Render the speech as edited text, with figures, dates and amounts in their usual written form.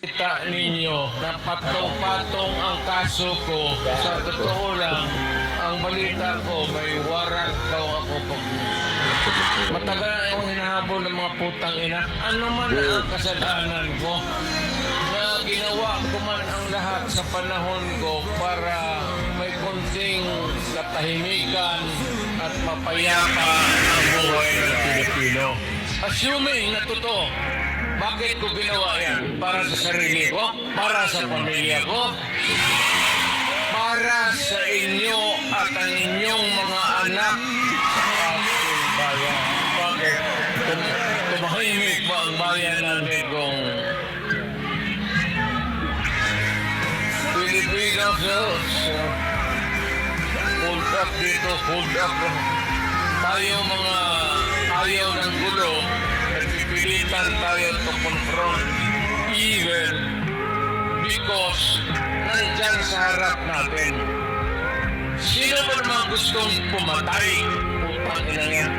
Kita ninyo na patong-patong ang kaso ko. Sa totoo lang, ang balita ko may warrant daw ako pag matagal na yung hinahabol ng mga putang ina. Ano man ang kasalanan ko na ginawa ko man ang lahat sa panahon ko para may konting katahimikan at mapayapa ang buhay ng Pilipino. Assuming na totoo, bakit ko ginawa yan? Para sa sarili ko? Para sa pamilya ko? Para sa inyo at ang inyong mga anak sa ating bayan. Bakit? Tumahimik ba ang bayan natin kung Pilipinas hold up dito, hold up. Tayo mga ayaw ng gulo, pilitan tayo to confront evil because nandyan sa harap natin. Sino ba naman gustong pumatay? Putang ina yan.